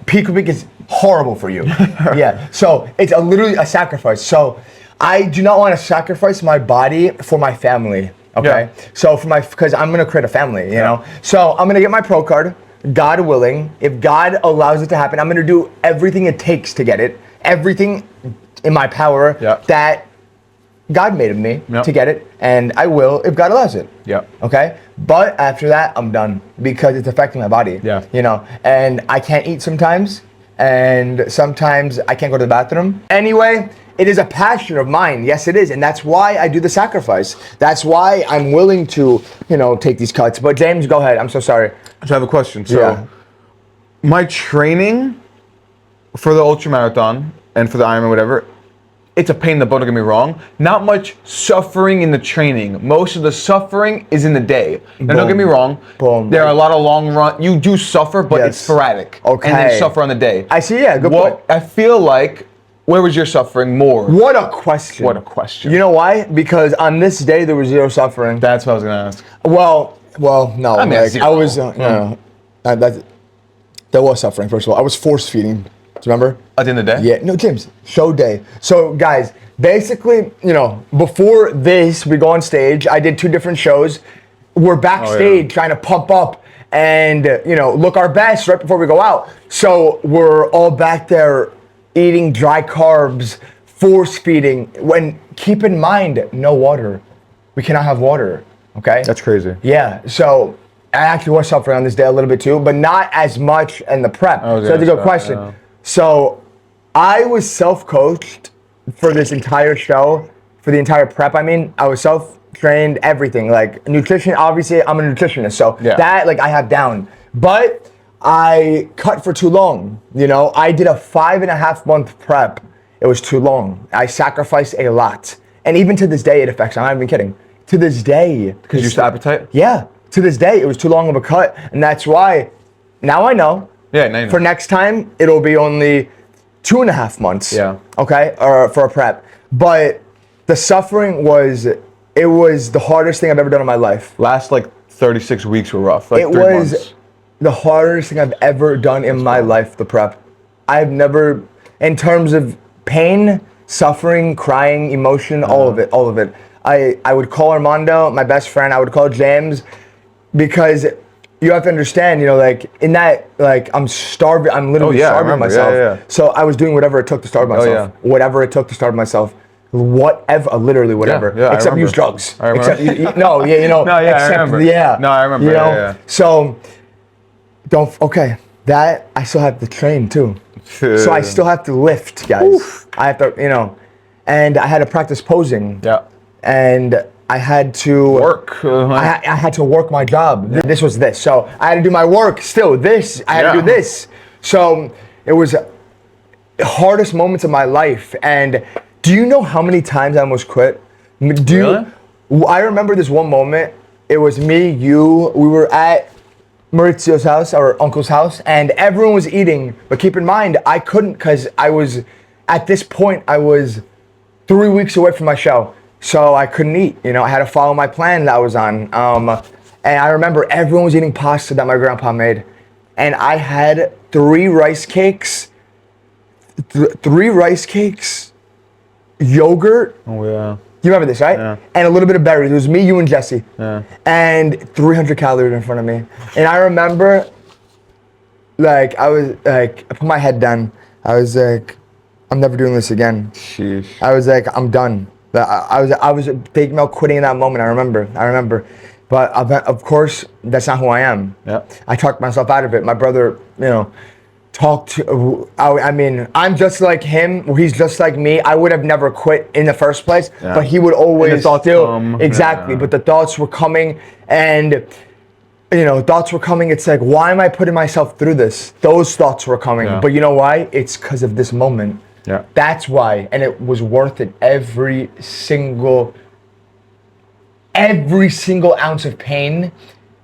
Peak week is horrible for you. Yeah. So it's literally a sacrifice. So I do not want to sacrifice my body for my family. Okay. Yeah. So because I'm gonna create a family, you know. So I'm gonna get my pro card. God willing, if God allows it to happen, I'm gonna do everything it takes to get it. Everything in my power that God made of me to get it, and I will if God allows it. Yeah. Okay. But after that, I'm done because it's affecting my body. Yeah. You know, and I can't eat sometimes, and sometimes I can't go to the bathroom. Anyway, it is a passion of mine. Yes, it is, and that's why I do the sacrifice. That's why I'm willing to, take these cuts. But James, go ahead. I'm so sorry. So I have a question. So my training for the ultramarathon and for the Ironman, whatever, it's a pain in the butt, don't get me wrong. Not much suffering in the training. Most of the suffering is in the day. Now, don't get me wrong. There are a lot of long run. You do suffer, but it's sporadic. Okay. And then suffer on the day. I see, good point. I feel like, where was your suffering more? What a question. What a question. You know why? Because on this day, there was zero suffering. That's what I was going to ask. Well, no. I mean, I was, there was suffering, first of all. I was force feeding. Do you remember? At the end of the day? Yeah. No, James. Show day. So, guys, basically, before this, we go on stage. I did 2 different shows. We're backstage trying to pump up and, look our best right before we go out. So we're all back there eating dry carbs, force feeding. Keep in mind, no water. We cannot have water. Okay? That's crazy. Yeah. So I actually was suffering on this day a little bit too, but not as much in the prep. So that's a good question. Yeah. So I was self-coached for this entire show, for the entire prep. I mean, I was self-trained, everything. Like nutrition, obviously, I'm a nutritionist. So that, I have down. But I cut for too long. I did a 5.5-month prep. It was too long. I sacrificed a lot. And even to this day, it affects me. I'm not even kidding. To this day. Because you lost appetite? Yeah. To this day, it was too long of a cut. And that's why, now I know. Yeah, now you know. For next time, it'll be only 2.5 months. Yeah. Okay? Or for a prep. But the suffering was the hardest thing I've ever done in my life. Last 36 weeks were rough. It was the hardest thing I've ever done in my life, the prep. I've never, in terms of pain, suffering, crying, emotion, all of it. I would call Armando, my best friend, I would call James, because you have to understand, in that, I'm starving, I'm literally starving myself. Yeah. So I was doing whatever it took to starve myself. Whatever it took to starve myself. Literally whatever. Yeah, except use drugs. I remember. Except, I remember. No, I remember. So, that I still have to train too. So I still have to lift, guys. Oof. I have to, and I had to practice posing. Yeah. And I had to work. I had to work my job. Yeah. This was this. So I had to do my work still. I had to do this. So it was the hardest moments of my life. And do you know how many times I almost quit? Really? I remember this one moment. It was me, you, we were at Maurizio's house, our uncle's house, and everyone was eating. But keep in mind, I couldn't because at this point, I was 3 weeks away from my show. So I couldn't eat, I had to follow my plan that I was on. And I remember everyone was eating pasta that my grandpa made. And I had 3 rice cakes, yogurt. Oh, yeah. You remember this, right? Yeah. And a little bit of berries. It was me, you, and Jesse. Yeah. And 300 calories in front of me. And I remember, I put my head down. I was like, I'm never doing this again. Sheesh. I was like, I'm done. I was thinking about quitting in that moment. I remember. But of course, that's not who I am. Yeah. I talked myself out of it. My brother, I'm just like him. He's just like me. I would have never quit in the first place, but he would always still. Exactly. Yeah. But the thoughts were coming, and thoughts were coming. It's like, why am I putting myself through this? Those thoughts were coming. Yeah. But you know why? It's because of this moment. Yeah. That's why, and it was worth it. Every single ounce of pain,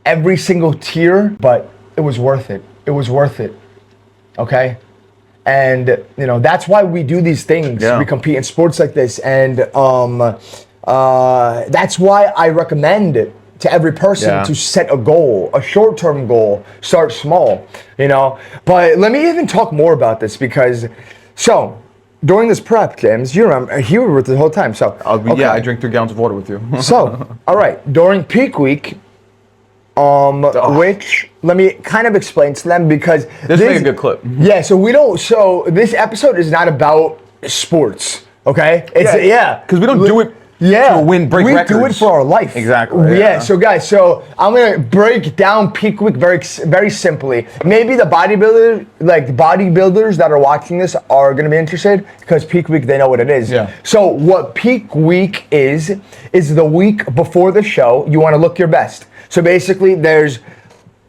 every single tear, but it was worth it. It was worth it. Okay? And that's why we do these things. Yeah. We compete in sports like this, and that's why I recommend it to every person to set a goal, a short-term goal. Start small, But let me even talk more about this because, during this prep, James, you remember, you were with the whole time. So I drink 3 gallons of water with you. So, all right, during peak week, which let me kind of explain to them because this is a good clip. Yeah, so this episode is not about sports, okay? It's because we don't do it to break records. We do it for our life. Exactly. Yeah. So guys, I'm gonna break down peak week very simply. Maybe the bodybuilders that are watching this are gonna be interested because peak week they know what it is. Yeah. So what peak week is the week before the show. You want to look your best. So basically, there's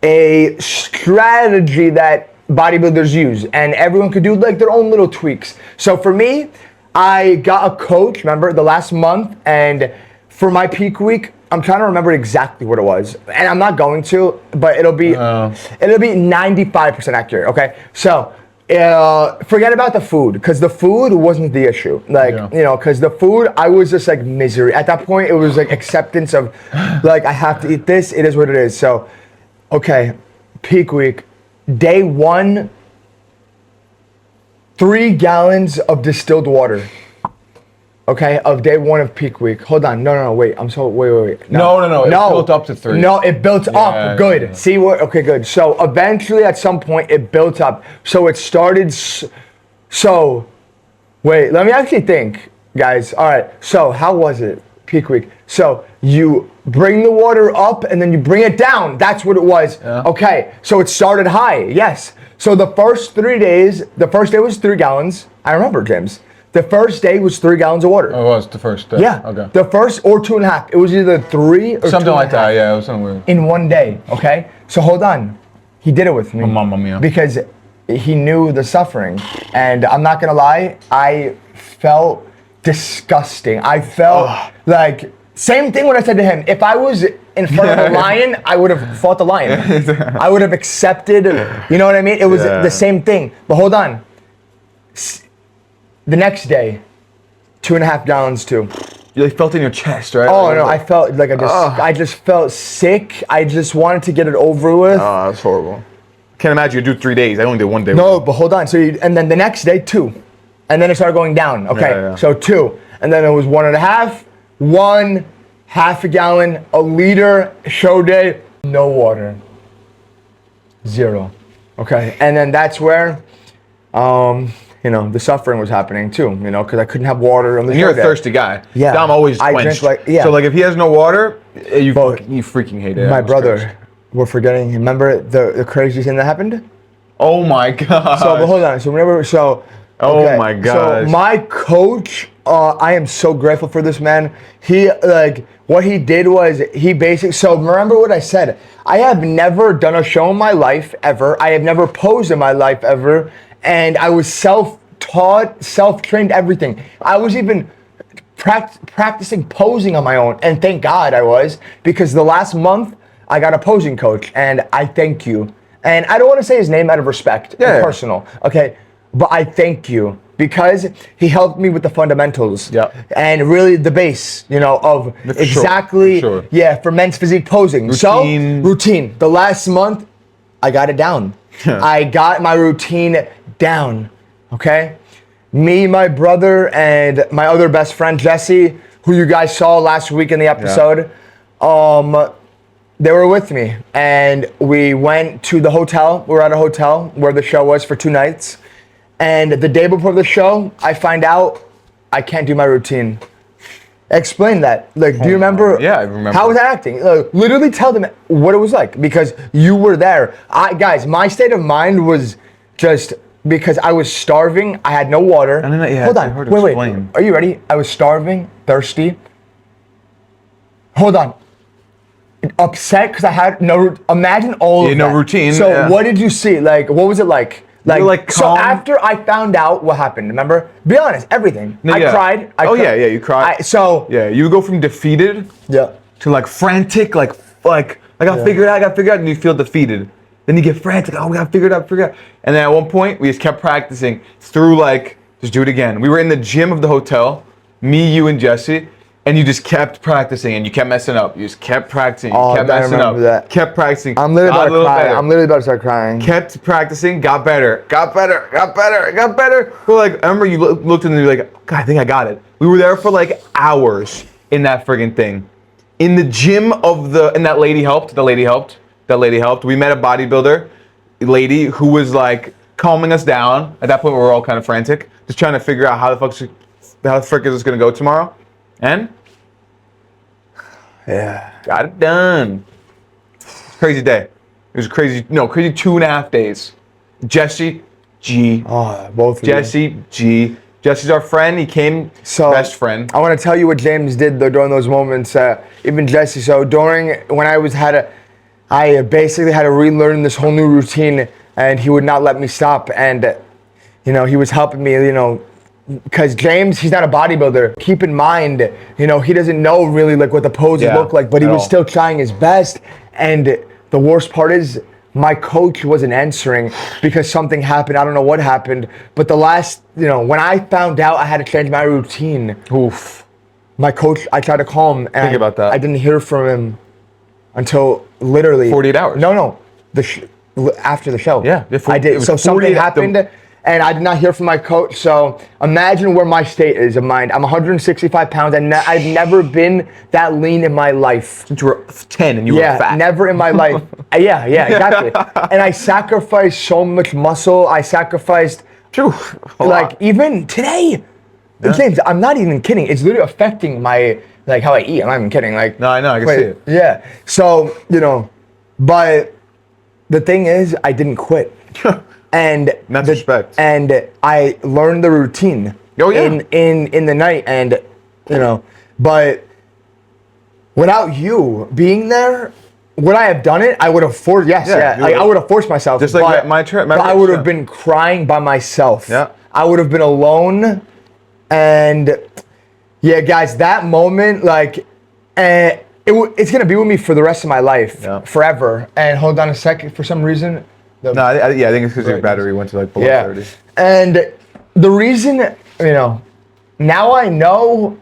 a strategy that bodybuilders use, and everyone could do like their own little tweaks. So for me, I got a coach, remember, the last month, and for my peak week, I'm trying to remember exactly what it was, and I'm not going to, but it'll be 95% accurate, okay? So, forget about the food, because the food wasn't the issue. Because the food, I was just like misery. At that point, it was like acceptance of, like, I have to eat this, it is what it is. So, okay, peak week, day 1, 3 gallons of distilled water. Okay, of day 1 of peak week. Hold on, no, wait. Wait. No. It built up to 3. No, it built up. Good. Yeah. See what? Okay, good. So eventually, at some point, it built up. So it started. Wait. Let me actually think, guys. All right. So how was it? Peak week. So you bring the water up and then you bring it down. That's what it was. Yeah. Okay. So it started high. Yes. So the first 3 days, the first day was 3 gallons. I remember, James. The first day was 3 gallons of water. Oh, it was the first day. Yeah. Okay. The first or 2.5. It was either 3 or something like 2.5. that. Yeah, it was something weird. In one day. Okay. So hold on. He did it with me. Mamma mia. Because he knew the suffering, and I'm not gonna lie. I felt disgusting. I felt like same thing when I said to him. If I was in front of a lion, I would have fought the lion. I would have accepted. You know what I mean? It was the same thing. But hold on. The next day, 2.5 gallons too. You like felt it in your chest, right? Oh no, I felt like I just felt sick. I just wanted to get it over with. Oh, that's horrible. Can't imagine you do 3 days. I only did 1 day. No, but hold on. And then the next day 2, and then it started going down. Okay, Yeah. so 2, and then it was 1.5, 1, half a gallon, a liter. Show day, no water, 0. Okay, and then that's where, the suffering was happening too. Because I couldn't have water on the show. And you're a day. thirsty guy. Yeah, Dom always I quenched. drink So like if he has no water, you freaking hate it. My brother, we're forgetting. Remember the crazy thing that happened? Oh my god. So, but hold on. So whenever, Oh my gosh. So my coach, I am so grateful for this man. He what he did was he basically. So remember what I said. I have never done a show in my life ever. I have never posed in my life ever, and I was self-taught, self-trained, everything. I was even practicing posing on my own, and thank God I was, because the last month I got a posing coach, and I thank you. And I don't want to say his name out of respect, personal, okay? But I thank you because he helped me with the fundamentals and really the base, of exactly, for men's physique posing. Routine. The last month, I got it down. I got my routine down, okay? Me, my brother, and my other best friend, Jesse, who you guys saw last week in the episode, they were with me, and we went to the hotel. We were at a hotel where the show was for 2 nights. And the day before the show, I find out I can't do my routine. Explain that. Do you remember? Yeah, I remember. How was that acting? Literally tell them what it was like, because you were there. Guys, my state of mind was just because I was starving. I had no water. Hold on. Wait. Are you ready? I was starving, thirsty. Hold on. Upset because I had no. Imagine all of that. No routine. So what did you see? What was it like? like so calm? after I found out what happened, remember? Be honest, everything. No, I yeah. cried. Yeah, you cried. Yeah, you go from defeated to like frantic, like I gotta figure it out, and you feel defeated. Then you get frantic, we gotta figure it out. And then at one point, we just kept practicing through like, just do it again. We were in the gym of the hotel, me, you, and Jesse, and you just kept practicing, and you kept messing up. You just kept practicing, you kept messing up. That. Kept practicing. I'm literally about to cry. I'm literally about to start crying. Kept practicing, got better. We're like, I remember you looked and you're like, God, I think I got it. We were there for like hours in that friggin' thing. In the gym and that lady helped. The lady helped. We met a bodybuilder lady who was like calming us down. At that point, we were all kind of frantic, just trying to figure out how the frick is this gonna go tomorrow. And got it done. Crazy day. It was crazy 2.5 days. Jesse, G. Oh, both of Jesse, you. G. Jesse's our friend. He came, best friend. I want to tell you what James did though during those moments. Even Jesse. So when I basically had to relearn this whole new routine, and he would not let me stop. And he was helping me. Because James, he's not a bodybuilder. Keep in mind, he doesn't know really like what the poses look like, but he was still trying his best. And the worst part is, my coach wasn't answering because something happened. I don't know what happened. But the last, when I found out I had to change my routine, my coach, I tried to call him. And Think about that. I didn't hear from him until literally 48 hours. No, after the show. Yeah, I did. So something happened. And I did not hear from my coach. So imagine where my state is of mind. I'm 165 pounds, and I've never been that lean in my life. Since you were 10 and you were fat. Yeah, never in my life. Yeah, exactly. And I sacrificed so much muscle. I sacrificed, even today. James, I'm not even kidding. It's literally affecting my, how I eat. I'm not even kidding. No, I know, I can see it. Yeah. So, but the thing is, I didn't quit. And that's respect. And I learned the routine. Oh yeah. In the night, and but without you being there, would I have done it? I would have forced. Yes, I would have forced myself. Just like my trip. But I would have been crying by myself. Yeah. I would have been alone, and guys, that moment, it's gonna be with me for the rest of my life, forever. And hold on a second, for some reason. I think it's because your battery went to below 30. And the reason, now I know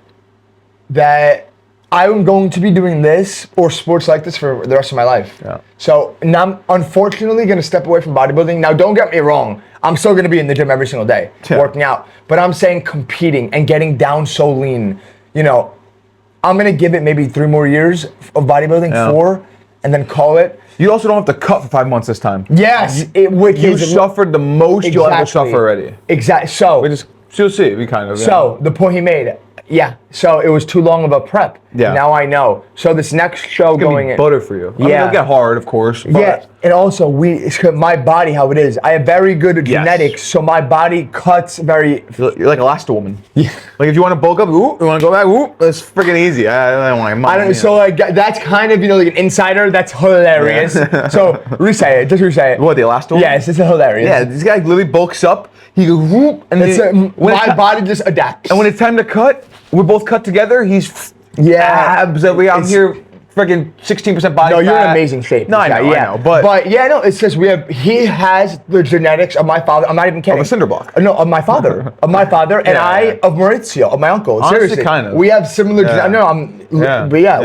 that I'm going to be doing this or sports like this for the rest of my life. Yeah. So now I'm unfortunately going to step away from bodybuilding. Now, don't get me wrong. I'm still going to be in the gym every single day, working out. But I'm saying competing and getting down so lean, I'm going to give it maybe 3 more years of bodybuilding, 4, and then call it. You also don't have to cut for 5 months this time. Yes, you suffered the most you'll ever suffer already. Exactly. So you'll see. We kind of. So the point he made. Yeah. So it was too long of a prep. Yeah. Now I know. So this next show it's going be in. butter for you. I mean, it'll get hard, of course. But and also my body, how it is. I have very good genetics, so my body cuts very. You're like a last woman. Yeah. Like if you want to bulk up, you want to go back, that's freaking easy. I don't want I don't. So that's kind of like an insider. That's hilarious. So re-say it. Just re-say it. What, the last woman? Yes, it's hilarious. Yeah, this guy literally bulks up. He goes whoop, and my body just adapts. And when it's time to cut, we're both cut together. He's abs that we out here. Freaking 16% body fat. No, you're in amazing shape. No, I know. But it's just he has the genetics of my father. I'm not even kidding. Of a cinder block. No, of my father. Of Maurizio, of my uncle. Honestly, seriously. kind of. We have similar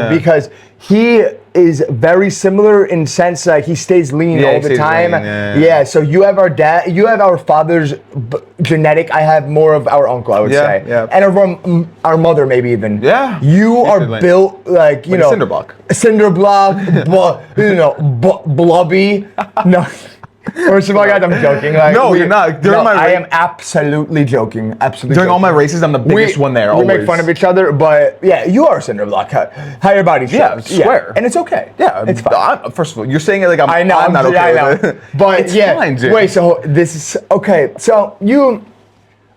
because he is very similar in sense that he stays lean all the time. Lean, so you have our father's genetic. I have more of our uncle, I would say. Yeah. And of our mother, maybe even. Yeah. You are built like a cinder block. A cinder block, blubby. No. First of all, guys, I'm joking. You're not. I am absolutely joking. Absolutely. During all my races, I'm the biggest one there. We make fun of each other, but you are a cinder block. How your body shows. Swear. And it's okay. Yeah, it's fine. First of all, you're saying it like I'm not okay with it. But it's fine, Jim. Wait, so this is okay. So you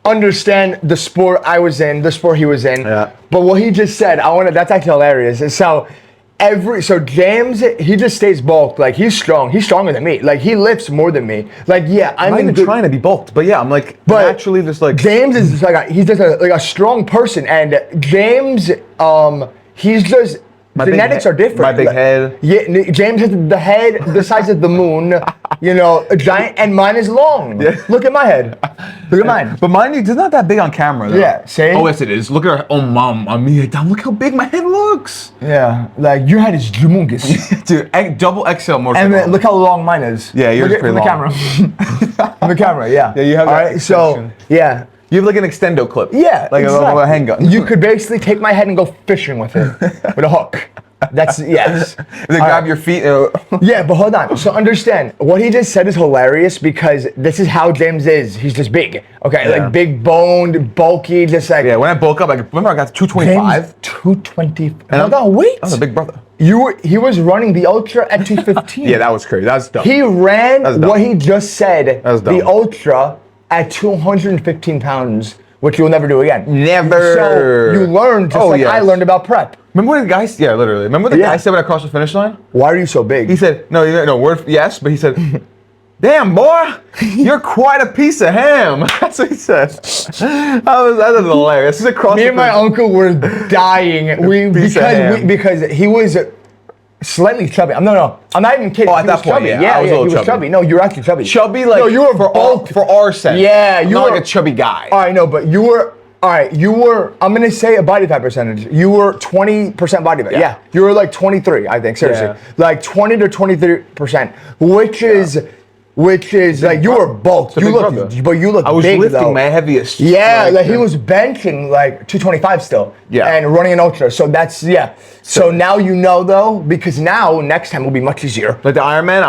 understand the sport I was in, the sport he was in. Yeah. But what he just said, that's actually hilarious. So So James, he just stays bulked. Like he's strong. He's stronger than me. Like he lifts more than me. Like yeah, I'm not even trying to be bulked, but yeah, I'm like naturally just like James is just like he's just like a strong person, and James, he's just genetics are different. My big head. Yeah, James has the head the size of the moon. You know, a giant, and mine is long. Yeah. Look at my head. Look at mine. But mine is not that big on camera though. Yeah, see? Oh yes, it is. Look at her. Oh mom, on me. Damn, look how big my head looks. Yeah, like your head is humongous. Dude, double XL more. And then look how long mine is. Yeah, yours is pretty from long. the camera. From the camera, yeah. Yeah, you have All that right, so extension. yeah. You have like an extendo clip. Yeah, like exactly. a handgun. You could basically take my head and go fishing with it with a hook. That's yes. And then grab your feet. Yeah, but hold on. So understand, what he just said is hilarious because this is how James is. He's just big. Okay, Yeah. like big boned, bulky, just like Yeah, when I bulk up, like remember I got 225. James, 220. And Hold on, wait. I was a big brother. He was running the ultra at 215. Yeah, that was crazy. That was dumb. He ran That's dumb. what he just said, That's dumb. the ultra at 215 pounds, which you'll never do again. Never. So you learned just like yes. I learned about prep. Remember what the guy? Yeah, literally. Remember what the Yeah. guy said when I crossed the finish line? Why are you so big? He said, no, word yes, but he said, damn boy, you're quite a piece of ham. That's what he said. That was hilarious. This is across Me the and my finish- uncle were dying Piece of ham. because he was slightly chubby. I'm not even kidding. Oh, at He that was point, chubby. yeah, I was a little he was chubby. No, you were actually chubby. Chubby, like no, you were for bulked. our sense. Yeah, I'm you not were like a chubby guy. All right, no, but you were. All right, you were. I'm gonna say a body fat percentage. You were 20% body fat. Yeah, you were like 23, I think. Seriously, Yeah. like 20 to 23%, which is like you were bulked. a You big look, brother. but you look I was big lifting though. my heaviest. Yeah, like he was benching like 225 still. Yeah. And running an ultra. So that's So now you know though, because now next time will be much easier. Like the Ironman,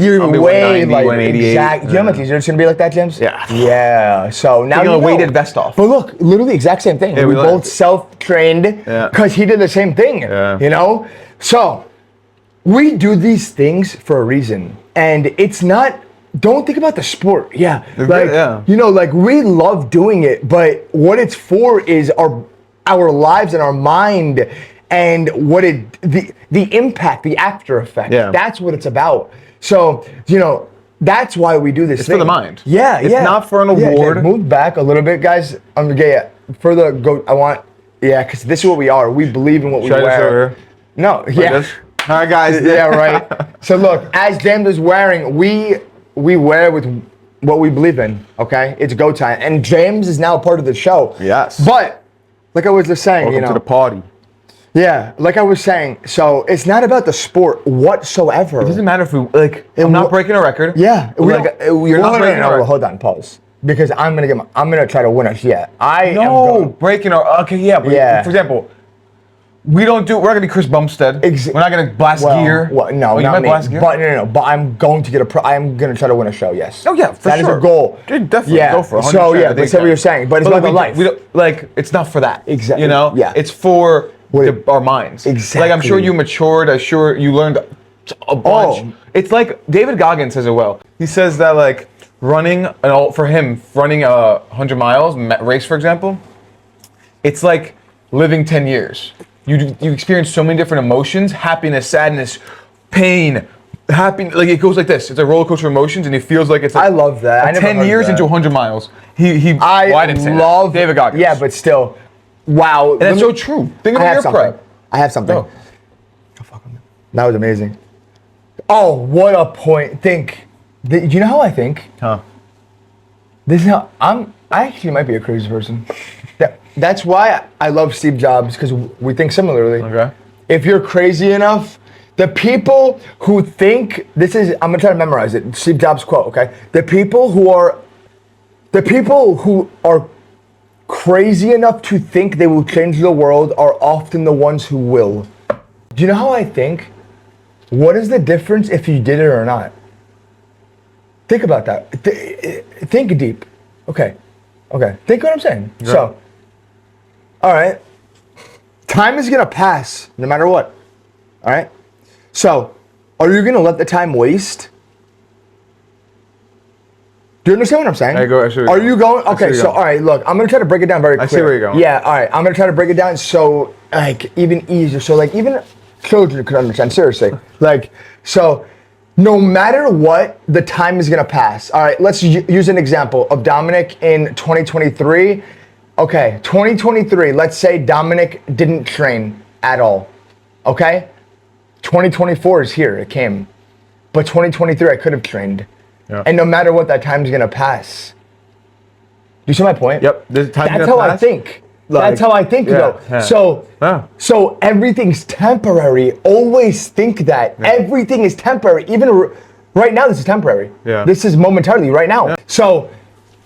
You're I'll be way 190, like 188. exact. You know how much easier it's gonna be like that, James? Yeah. Yeah. So now Taking you a know. weighted vest off. But look, literally exact same thing. Yeah, we we both learned. self-trained Yeah. because he did the same thing. Yeah. You know. So we do these things for a reason, and it's not. Don't think about the sport. Yeah. Like yeah. you know, like we love doing it, but what it's for is our lives and our mind. And what the impact, the after effect. Yeah. That's what it's about. So, you know, that's why we do this It's thing. for the mind. Yeah, It's yeah. not for an Yeah, award. move back a little bit, guys. I'm gonna further go. I want, because this is what we are. We believe in what we Should I just wear. show her? No, yeah. this? All right, guys. Yeah, right. So look, as James is wearing, we wear with what we believe in. Okay, it's go time, and James is now part of the show. Yes. But like I was just saying, Welcome you know, to the party. yeah, like I was saying, so it's not about the sport whatsoever. It doesn't matter if we I'm not breaking a record. Yeah, you're not breaking a record. Hold on, pause. Because I'm gonna try to win us. Yeah, I am No, going. breaking our okay, yeah. But Yeah. For example, we're not gonna be Chris Bumstead. We're not gonna blast gear. Well, no, Oh, you not might me. blast gear? But no. But I'm going to get I'm gonna try to win a show. Yes. Oh yeah, for That is sure. a goal. Dude, definitely Yeah. go for it. 100%. So yeah, I think that's what that. you're saying. But it's But about the like, life. we don't, like it's not for that. Exactly. You know. Yeah. It's for our minds. Exactly. Like I'm sure you matured. I'm sure you learned a bunch. Oh. It's like David Goggins says it well. He says that like running for him running 100 miles race, for example, it's like living 10 years. You experience so many different emotions: happiness, sadness, pain, happy. Like it goes like this. It's a roller coaster of emotions, and it feels like it's. Like I love that. I never 10 heard years that. into 100 miles. Why I didn't say that? love David Goggins. Yeah, but still, wow. And that's so true. Think I about have your something. prep. I have something. Go. Oh, fuck 'em. That was amazing. Oh, what a point! Do you know how I think? Huh? This is how I actually might be a crazy person. That's why I love Steve Jobs, because we think similarly. Okay. If you're crazy enough, the people who think I'm gonna try to memorize it. Steve Jobs quote. Okay. The people who are crazy enough to think they will change the world are often the ones who will. Do you know how I think? What is the difference if you did it or not? Think about that. Think deep. Okay. Think what I'm saying. Yeah. So, all right. Time is gonna pass no matter what. All right. So, are you gonna let the time waste? Do you understand what I'm saying? I see where Are you're you going? I see Okay. where you're So, going. all right. Look, I'm gonna try to break it down very I clear. see where you're going. Yeah. All right. I'm gonna try to break it down so like even easier. So like even children could understand. Seriously, like so. No matter what, the time is gonna pass. All right, let's use an example of Dominic in 2023. Okay, 2023. Let's say Dominic didn't train at all. Okay, 2024 is here. It came, but 2023 I could have trained, and no matter what, that time's gonna pass. Do you see my point? Yep. That's how I think. That's how I think, though. So everything's temporary. Always think that everything is temporary. Even right now, this is temporary. Yeah. This is momentarily right now. So,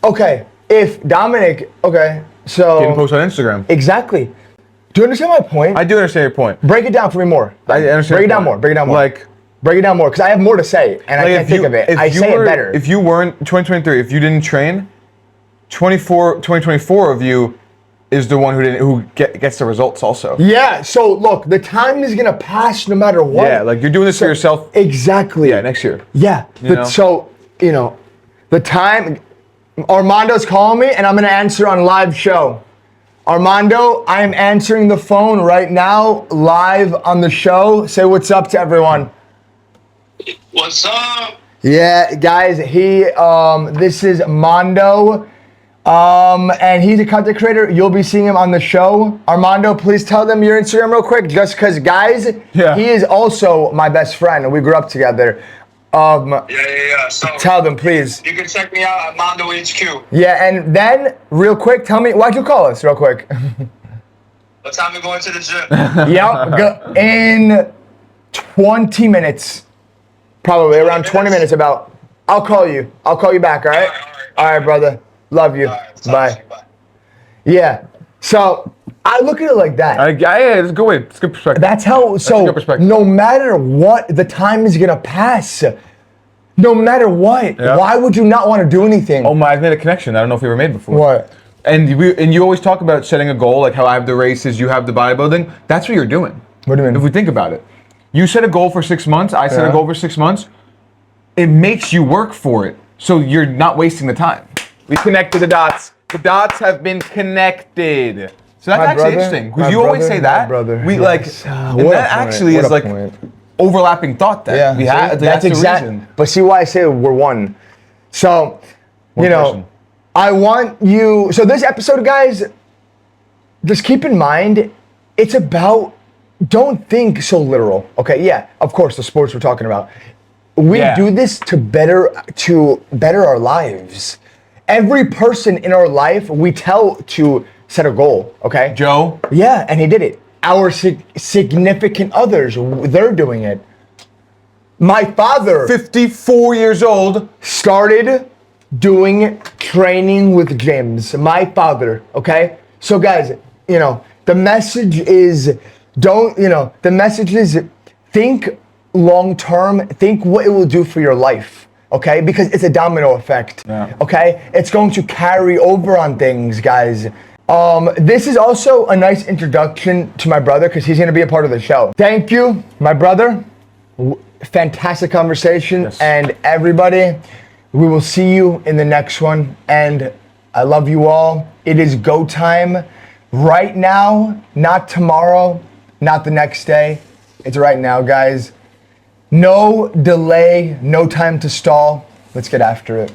okay, if Dominic, so Didn't post on Instagram. exactly. Do you understand my point? I do understand your point. Break it down for me more. I understand. Break it your down point. more. Break it down more. Like, break it down more, because I have more to say, and I can't think of it. I say it better. If you weren't 2023, if you didn't train, 2024 of you is the one who gets the results also. Yeah. So look, the time is gonna pass no matter what. Yeah, like you're doing this for yourself. Exactly. Yeah, next year. Yeah. So the time. Armando's calling me, and I'm gonna answer on live show. Armando, I am answering the phone right now, live on the show. Say what's up to everyone. What's up? Yeah, guys. This is Mondo. And he's a content creator. You'll be seeing him on the show. Armando, please tell them your Instagram real quick, just because, guys, he is also my best friend. We grew up together. So Tell them, please. you can check me out at Mondo HQ. Yeah, and then, real quick, tell me, why'd you call us, real quick? What time we going to the gym? Yep, in 20 minutes. Probably, around 20 minutes about. I'll call you. I'll call you back, all right? All right, brother. Love you. All right, Bye. bye. Yeah, so I look at it like that. Yeah, it's a good way. It's a good perspective. That's how, a so good perspective. no matter what, the time is gonna pass. No matter what. Yeah. Why would you not want to do anything? Oh my, I've made a connection. I don't know if we ever made before. What? And you always talk about setting a goal, like how I have the races, you have the bodybuilding. That's what you're doing. What do you mean? If we think about it, you set a goal for 6 months. I set Yeah. a goal for 6 months. It makes you work for it, so you're not wasting the time. We connected the dots. The dots have been connected. So that's My actually brother, interesting my because you always brother, say my that. brother, We yes. like, and What a that point, actually what is a like point. overlapping thought that we had. That's the reason. But see why I say we're one. So, person. I want you. So this episode, guys, just keep in mind, it's about. Don't think so literal. Okay, yeah, of course, the sports we're talking about. We do this to better our lives. Every person in our life, we tell to set a goal. Okay, Joe. Yeah, and he did it. Our significant others, they're doing it. My father 54 years old. started doing training with gyms. My father, okay? So guys, the message is think long term, think what it will do for your life, okay? Because it's a domino effect, okay? It's going to carry over on things, guys. This is also a nice introduction to my brother because he's gonna be a part of the show. Thank you, my brother. Fantastic conversation. Yes. And everybody, we will see you in the next one. And I love you all. It is go time right now, not tomorrow, not the next day. It's right now, guys. No delay, no time to stall. Let's get after it.